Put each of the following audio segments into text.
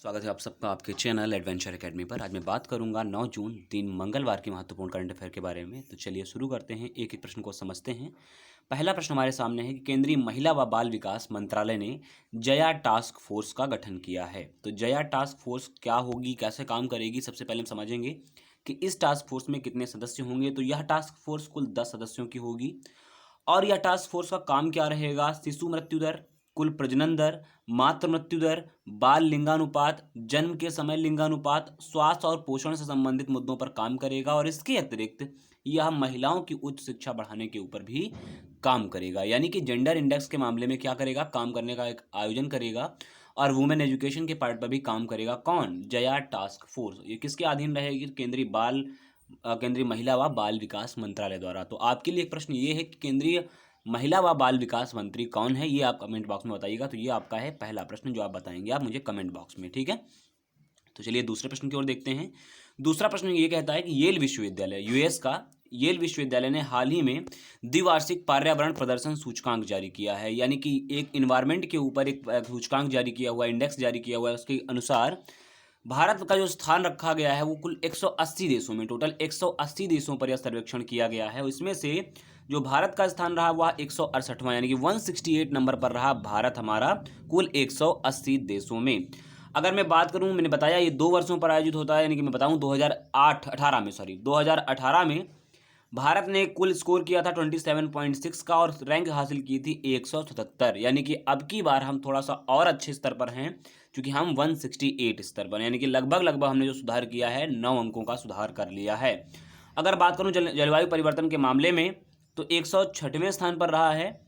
स्वागत है आप सबका आपके चैनल एडवेंचर एकेडमी पर। आज मैं बात करूंगा 9 जून दिन मंगलवार की महत्वपूर्ण करंट अफेयर के बारे में। तो चलिए शुरू करते हैं, एक एक प्रश्न को समझते हैं। पहला प्रश्न हमारे सामने है कि केंद्रीय महिला व बाल विकास मंत्रालय ने जया टास्क फोर्स का गठन किया है। तो जया टास्क फोर्स क्या होगी, कैसे काम करेगी, सबसे पहले हम समझेंगे कि इस टास्क फोर्स में कितने सदस्य होंगे। तो यह टास्क फोर्स कुल 10 सदस्यों की होगी और यह टास्क फोर्स का काम क्या रहेगा, शिशु मृत्यु दर, कुल प्रजनन दर, मातृ मृत्यु दर, बाल लिंगानुपात, जन्म के समय लिंगानुपात, स्वास्थ्य और पोषण से संबंधित मुद्दों पर काम करेगा। और इसके अतिरिक्त यह महिलाओं की उच्च शिक्षा बढ़ाने के ऊपर भी काम करेगा, यानी कि जेंडर इंडेक्स के मामले में क्या करेगा, काम करने का एक आयोजन करेगा और वुमेन एजुकेशन के पार्ट पर भी काम करेगा। कौन? Jaya task force. ये किसके अधीन रहेगी? केंद्रीय महिला व बाल विकास मंत्रालय द्वारा। तो आपके लिए एक प्रश्न ये है कि केंद्रीय महिला व बाल विकास मंत्री कौन है, ये आप कमेंट बॉक्स में बताइएगा। तो ये आपका है पहला प्रश्न जो आप बताएंगे आप मुझे कमेंट बॉक्स में, ठीक है। तो चलिए दूसरे प्रश्न की ओर देखते हैं। दूसरा प्रश्न ये कहता है कि येल विश्वविद्यालय, यूएस का येल विश्वविद्यालय ने हाल ही में द्विवार्षिक पर्यावरण प्रदर्शन सूचकांक जारी किया है, यानी कि एक इन्वायरमेंट के ऊपर एक सूचकांक जारी किया हुआ, इंडेक्स जारी किया हुआ है। उसके अनुसार भारत का जो स्थान रखा गया है वो कुल 180 देशों में, टोटल 180 देशों पर यह सर्वेक्षण किया गया है। इसमें से जो भारत का स्थान रहा वह 168वां, यानी कि 168 नंबर पर रहा भारत हमारा कुल 180 देशों में। अगर मैं बात करूं, मैंने बताया ये 2 वर्षों पर आयोजित होता है, यानी कि मैं बताऊं 2018 में भारत ने कुल स्कोर किया था 27.6 का और रैंक हासिल की थी 177, यानी कि अब की बार हम थोड़ा सा और अच्छे स्तर पर हैं, क्योंकि हम 168 स्तर पर, यानी कि लगभग हमने जो सुधार किया है 9 अंकों का सुधार कर लिया है। अगर बात करूं जलवायु परिवर्तन के मामले में तो 106वें स्थान पर रहा है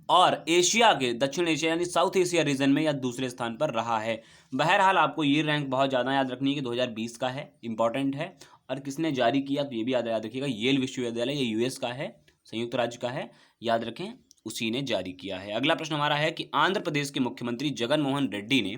और एशिया के, दक्षिण एशिया यानी साउथ एशिया रीजन में यह दूसरे स्थान पर रहा है। बहरहाल आपको ये रैंक बहुत ज़्यादा याद रखनी है कि 2020 का है, इंपॉर्टेंट है। और किसने जारी किया तो ये भी याद रखिएगा, येल विश्वविद्यालय, ये यूएस का है, संयुक्त राज्य का है, याद रखें, उसी ने जारी किया है। अगला प्रश्न हमारा है कि आंध्र प्रदेश के मुख्यमंत्री जगन मोहन रेड्डी ने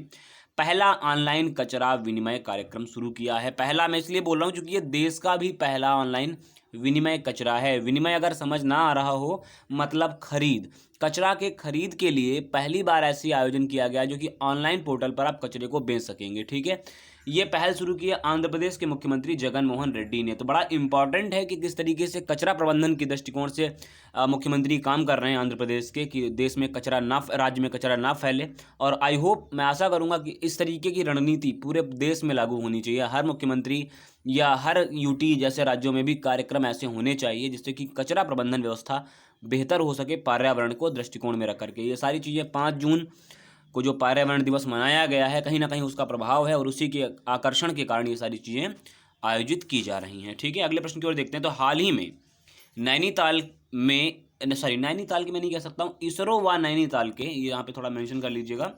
पहला ऑनलाइन कचरा विनिमय कार्यक्रम शुरू किया है। पहला मैं इसलिए बोल रहा हूँ क्योंकि ये देश का भी पहला ऑनलाइन विनिमय कचरा है। विनिमय अगर समझ ना आ रहा हो, मतलब खरीद, कचरा के खरीद के लिए पहली बार ऐसी आयोजन किया गया जो कि ऑनलाइन पोर्टल पर आप कचरे को बेच सकेंगे, ठीक है। ये पहल शुरू की है आंध्र प्रदेश के मुख्यमंत्री जगन मोहन रेड्डी ने। तो बड़ा इंपॉर्टेंट है कि किस तरीके से कचरा प्रबंधन के दृष्टिकोण से मुख्यमंत्री काम कर रहे हैं आंध्र प्रदेश के, कि देश में कचरा ना, राज्य में कचरा ना फैले। और आई होप, मैं आशा करूंगा कि इस तरीके की रणनीति पूरे देश में लागू होनी चाहिए। हर मुख्यमंत्री या हर यूटी जैसे राज्यों में भी कार्यक्रम ऐसे होने चाहिए जिससे कि कचरा प्रबंधन व्यवस्था बेहतर हो सके, पर्यावरण को दृष्टिकोण में रख करके। ये सारी चीज़ें 5 जून को जो पर्यावरण दिवस मनाया गया है, कहीं ना कहीं उसका प्रभाव है और उसी के आकर्षण के कारण ये सारी चीज़ें आयोजित की जा रही हैं, ठीक है। अगले प्रश्न की ओर देखते हैं। तो हाल ही में नैनीताल की मैं नहीं कह सकता हूँ, इसरो व नैनीताल के, यहाँ पे थोड़ा मेंशन कर लीजिएगा,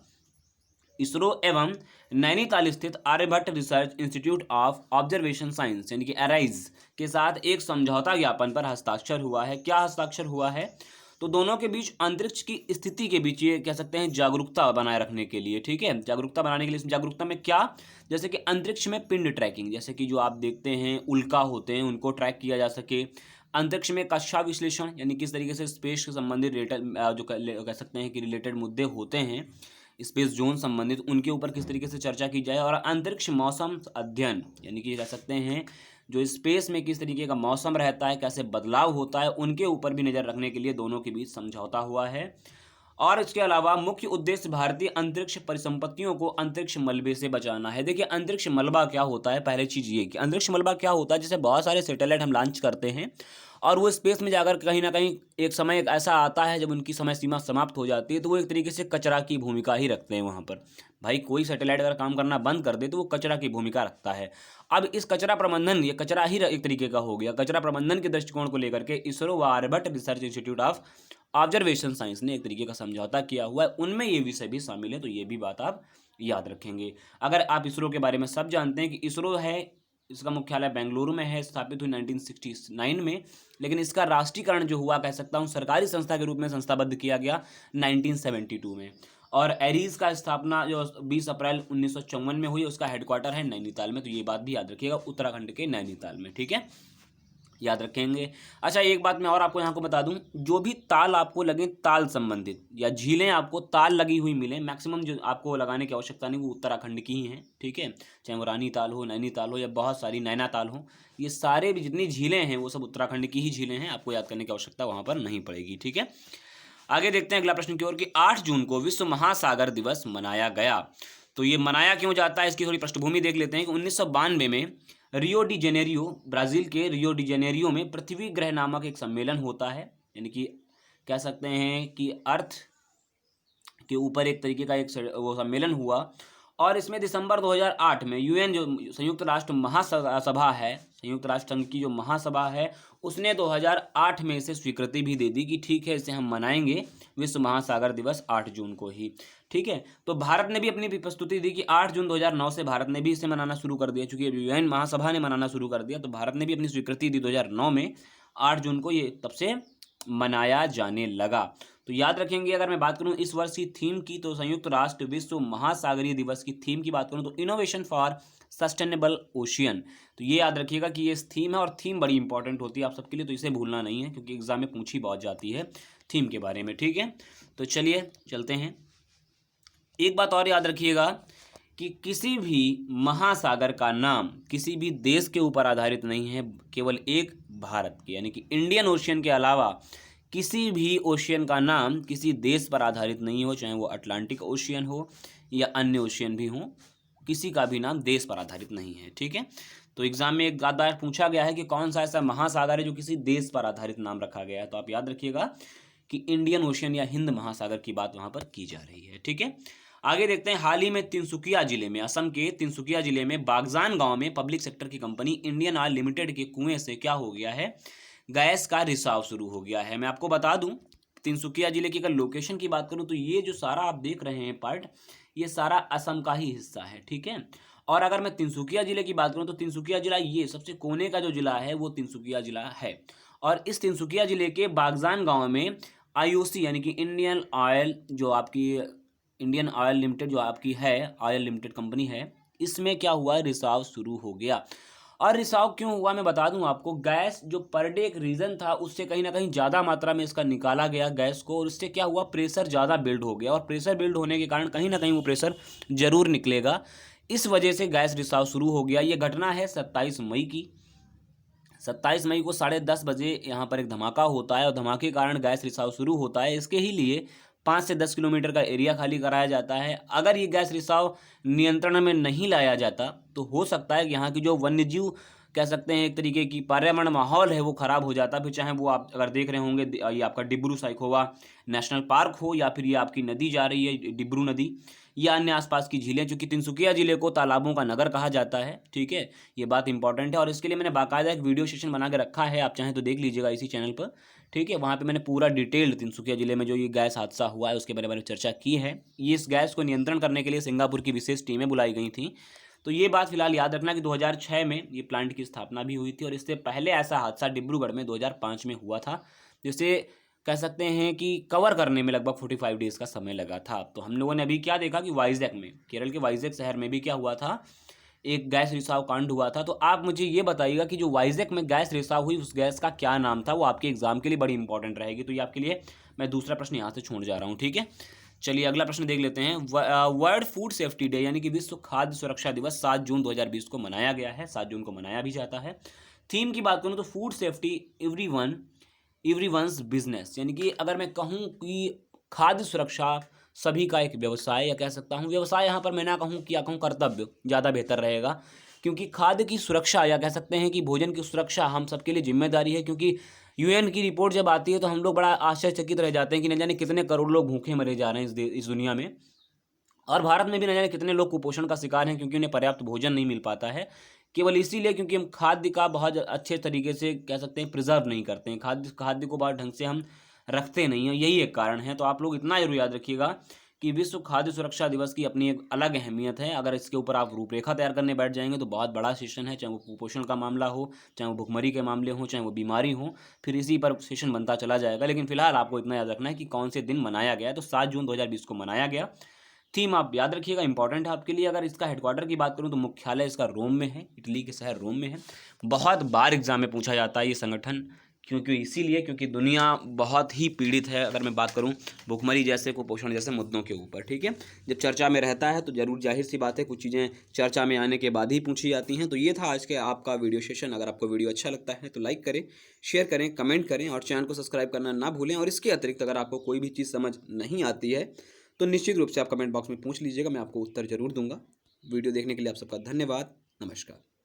इसरो एवं नैनीताल स्थित Aryabhatta research institute of observation science यानी कि एराइज के साथ एक समझौता ज्ञापन पर हस्ताक्षर हुआ है। क्या हस्ताक्षर हुआ है? तो दोनों के बीच अंतरिक्ष की स्थिति के बीच, ये कह सकते हैं जागरूकता बनाए रखने के लिए, ठीक है, जागरूकता बनाने के लिए। इस जागरूकता में क्या, जैसे कि अंतरिक्ष में पिंड ट्रैकिंग, जैसे कि जो आप देखते हैं उल्का होते हैं उनको ट्रैक किया जा सके। अंतरिक्ष में कक्षा विश्लेषण, यानी किस तरीके से स्पेस से संबंधित जो कह सकते हैं कि रिलेटेड मुद्दे होते हैं स्पेस जोन संबंधित, उनके ऊपर किस तरीके से चर्चा की जाए। और अंतरिक्ष मौसम अध्ययन, यानी कि कह सकते हैं जो स्पेस में किस तरीके का मौसम रहता है, कैसे बदलाव होता है, उनके ऊपर भी नज़र रखने के लिए दोनों के बीच समझौता हुआ है। और इसके अलावा मुख्य उद्देश्य भारतीय अंतरिक्ष परिसंपत्तियों को अंतरिक्ष मलबे से बचाना है। देखिए अंतरिक्ष मलबा क्या होता है, पहले चीज़ ये कि अंतरिक्ष मलबा क्या होता है, जैसे बहुत सारे सैटेलाइट हम लॉन्च करते हैं और वो स्पेस में जाकर कहीं ना कहीं एक समय ऐसा आता है जब उनकी समय सीमा समाप्त हो जाती है, तो वो एक तरीके से कचरा की भूमिका ही रखते हैं वहाँ पर। भाई कोई सैटेलाइट अगर काम करना बंद कर दे तो वो कचरा की भूमिका रखता है। अब इस कचरा प्रबंधन, ये कचरा ही एक तरीके का हो गया, कचरा प्रबंधन के दृष्टिकोण को लेकर के इसरो व Aryabhatta research institute of observation science ने एक तरीके का समझौता किया हुआ है, उनमें ये विषय भी शामिल है। तो ये भी बात आप याद रखेंगे। अगर आप इसरो के बारे में सब जानते हैं कि इसरो है, इसका मुख्यालय बेंगलुरु में है, स्थापित हुई 1969 में, लेकिन इसका राष्ट्रीयकरण जो हुआ, कह सकता हूँ सरकारी संस्था के रूप में संस्थाबद्ध किया गया 1972 में। और एरीज का स्थापना जो 20 अप्रैल 1954 में हुई, उसका हेडक्वार्टर है नैनीताल में। तो ये बात भी याद रखिएगा, उत्तराखंड के नैनीताल में, ठीक है। याद रखेंगे। अच्छा, एक बात मैं और आपको यहाँ को बता दूं, जो भी ताल आपको लगे ताल संबंधित या झीलें आपको ताल लगी हुई मिले, मैक्सिमम जो आपको लगाने की आवश्यकता नहीं, वो उत्तराखंड की ही हैं, ठीक है। चाहे वो रानी ताल हो, नैनी ताल हो, या बहुत सारी नैना ताल हो, ये सारे भी जितनी झीलें हैं वो सब उत्तराखंड की ही झीलें हैं, आपको याद करने की आवश्यकता वहाँ पर नहीं पड़ेगी, ठीक है। आगे देखते हैं अगला प्रश्न की ओर कि 8 जून को विश्व महासागर दिवस मनाया गया। तो ये मनाया क्यों जाता है, इसकी थोड़ी पृष्ठभूमि देख लेते हैं कि 1992 में रियो डी जेनेरियो, ब्राजील के रियो डी जेनेरियो में पृथ्वी ग्रह नामक एक सम्मेलन होता है, यानी कि कह सकते हैं कि अर्थ के ऊपर एक तरीके का एक वो सम्मेलन हुआ। और इसमें दिसंबर 2008 में यूएन, जो संयुक्त राष्ट्र महासभा है, संयुक्त राष्ट्र संघ की जो महासभा है, उसने 2008 में इसे स्वीकृति भी दे दी कि ठीक है, इसे हम मनाएंगे विश्व महासागर दिवस 8 जून को ही, ठीक है। तो भारत ने भी अपनी प्रस्तुति दी कि 8 जून 2009 से भारत ने भी इसे मनाना शुरू कर दिया, चूंकि यूएन महासभा ने मनाना शुरू कर दिया, तो भारत ने भी अपनी स्वीकृति दी 2009 में, 8 जून को ये तब से मनाया जाने लगा। तो याद रखेंगे, अगर मैं बात करूं इस वर्ष की थीम की, तो संयुक्त राष्ट्र विश्व महासागरीय दिवस की थीम की बात करूं तो इनोवेशन फॉर सस्टेनेबल ओशियन। तो ये याद रखिएगा कि ये थीम है, और थीम बड़ी इंपॉर्टेंट होती है आप सबके लिए, तो इसे भूलना नहीं है, क्योंकि एग्जाम में पूछी बहुत जाती है थीम के बारे में, ठीक है। तो चलिए चलते हैं। एक बात और याद रखिएगा कि किसी भी महासागर का नाम किसी भी देश के ऊपर आधारित नहीं है, केवल एक भारत के, यानी कि इंडियन ओशियन के अलावा किसी भी ओशियन का नाम किसी देश पर आधारित नहीं हो, चाहे वो अटलांटिक ओशियन हो या अन्य ओशियन भी हो, किसी का भी नाम देश पर आधारित नहीं है, ठीक है। तो एग्जाम में एक बार पूछा गया है कि कौन सा ऐसा महासागर है जो किसी देश पर आधारित नाम रखा गया है, तो आप याद रखिएगा कि इंडियन ओशियन या हिंद महासागर की बात वहां पर की जा रही है, ठीक है। आगे देखते हैं, हाल ही में तिनसुकिया जिले में, असम के तिनसुकिया जिले में बागजान गांव में पब्लिक सेक्टर की कंपनी इंडियन ऑयल लिमिटेड के कुएं से क्या हो गया है, गैस का रिसाव शुरू हो गया है। मैं आपको बता दूं, तिनसुकिया जिले की अगर लोकेशन की बात करूं तो ये जो सारा आप देख रहे हैं पार्ट, ये सारा असम का ही हिस्सा है, ठीक है। और अगर मैं तिनसुकिया जिले की बात करूं तो तिनसुकिया जिला ये सबसे कोने का जो जिला है वो तिनसुकिया जिला है। और इस तिनसुकिया जिले के बागजान गांव में आईओसी यानी कि इंडियन ऑयल, जो आपकी इंडियन ऑयल लिमिटेड जो आपकी है, ऑयल लिमिटेड कंपनी है, इसमें क्या हुआ, रिसाव शुरू हो गया। और रिसाव क्यों हुआ मैं बता दूं आपको, गैस जो पर डे एक रीज़न था, उससे कहीं ना कहीं ज़्यादा मात्रा में इसका निकाला गया गैस को, और इससे क्या हुआ, प्रेशर ज़्यादा बिल्ड हो गया, और प्रेशर बिल्ड होने के कारण कहीं ना कहीं वो प्रेशर जरूर निकलेगा, इस वजह से गैस रिसाव शुरू हो गया। ये घटना है 27 मई की। 27 मई को 10:30 बजे यहाँ पर एक धमाका होता है, और धमाके के कारण गैस रिसाव शुरू होता है। इसके ही लिए 5 से 10 किलोमीटर का एरिया खाली कराया जाता है। अगर ये गैस रिसाव नियंत्रण में नहीं लाया जाता तो हो सकता है कि यहाँ की जो वन्यजीव कह सकते हैं एक तरीके की पर्यावरण माहौल है वो खराब हो जाता। फिर चाहे वो आप अगर देख रहे होंगे, ये आपका डिब्रू साइखोवा नेशनल पार्क हो, या फिर ये आपकी नदी जा रही है डिब्रू नदी, या अन्य आसपास की झीलें, चूंकि तिनसुकिया जिले को तालाबों का नगर कहा जाता है, ठीक है, ये बात इंपॉर्टेंट है। और इसके लिए मैंने बाकायदा एक वीडियो सेशन बना के रखा है, आप चाहें तो देख लीजिएगा इसी चैनल पर, ठीक है। वहाँ पे मैंने पूरा डिटेल्ड तिनसुकिया जिले में जो ये गैस हादसा हुआ है उसके बारे में चर्चा की है। ये इस गैस को नियंत्रण करने के लिए सिंगापुर की विशेष टीमें बुलाई गई थी। तो ये बात फिलहाल याद रखना कि 2006 में ये प्लांट की स्थापना भी हुई थी, और इससे पहले ऐसा हादसा डिब्रूगढ़ में 2005 में हुआ था, जिसे कह सकते हैं कि कवर करने में लगभग 45 डेज का समय लगा था। तो हम लोगों ने अभी क्या देखा कि वाइजैक में, केरल के वाइजैक शहर में भी क्या हुआ था, एक गैस रिसाव कांड हुआ था। तो आप मुझे ये बताइएगा कि जो वाइजैक में गैस रिसाव हुई उस गैस का क्या नाम था, वो आपके एग्जाम के लिए बड़ी इंपॉर्टेंट रहेगी। तो ये आपके लिए मैं दूसरा प्रश्न यहाँ से छोड़ जा रहा हूँ, ठीक है। चलिए अगला प्रश्न देख लेते हैं। वर्ल्ड फूड सेफ्टी डे यानी कि विश्व खाद्य सुरक्षा दिवस 7 जून 2020 को मनाया गया है, 7 जून को मनाया भी जाता है। थीम की बात करूँ तो फूड सेफ्टी एवरीवनस बिजनेस, यानी कि अगर मैं कहूँ कि खाद्य सुरक्षा सभी का एक व्यवसाय, या कह सकता हूँ व्यवसाय, यहाँ पर मैं ना कहूँ क्या कहूँ कर्तव्य ज़्यादा बेहतर रहेगा, क्योंकि खाद्य की सुरक्षा या कह सकते हैं कि भोजन की सुरक्षा हम सबके लिए जिम्मेदारी है। क्योंकि यूएन की रिपोर्ट जब आती है तो हम लोग बड़ा आश्चर्यचकित रह जाते हैं कि न जाने कितने करोड़ लोग भूखे मरे जा रहे हैं इस दुनिया में, और भारत में भी न जाने कितने लोग कुपोषण का शिकार हैं, क्योंकि उन्हें पर्याप्त भोजन नहीं मिल पाता है, केवल इसीलिए क्योंकि हम खाद्य का बहुत अच्छे तरीके से कह सकते हैं प्रिजर्व नहीं करते हैं, खाद्य को बहुत ढंग से हम रखते नहीं हैं, यही एक कारण है। तो आप लोग इतना जरूर याद रखिएगा कि विश्व खाद्य सुरक्षा दिवस की अपनी एक अलग अहमियत है। अगर इसके ऊपर आप रूपरेखा तैयार करने बैठ जाएंगे तो बहुत बड़ा सेशन है, चाहे वो कुपोषण का मामला हो, चाहे वो भुखमरी के मामले हो, चाहे वो बीमारी हो, फिर इसी पर सेशन बनता चला जाएगा। लेकिन फिलहाल आपको इतना याद रखना है कि कौन से दिन मनाया गया है। तो 7 जून 2020 को मनाया गया। थीम आप याद रखिएगा, इंपॉर्टेंट है आपके लिए। अगर इसका हेडक्वार्टर की बात करूँ तो मुख्यालय इसका रोम में है, इटली के शहर रोम में है। बहुत बार एग्जाम में पूछा जाता है ये संगठन, क्योंकि दुनिया बहुत ही पीड़ित है, अगर मैं बात करूं भुखमरी जैसे कुपोषण जैसे मुद्दों के ऊपर, ठीक है। जब चर्चा में रहता है तो जरूर जाहिर सी बात है कुछ चीज़ें चर्चा में आने के बाद ही पूछी जाती हैं। तो ये था आज के आपका वीडियो सेशन। अगर आपको वीडियो अच्छा लगता है तो लाइक करें, शेयर करें, कमेंट करें और चैनल को सब्सक्राइब करना ना भूलें। और इसके अतिरिक्त अगर आपको कोई भी चीज़ समझ नहीं आती है तो निश्चित रूप से आप कमेंट बॉक्स में पूछ लीजिएगा, मैं आपको उत्तर जरूर दूंगा। वीडियो देखने के लिए आप सबका धन्यवाद। नमस्कार।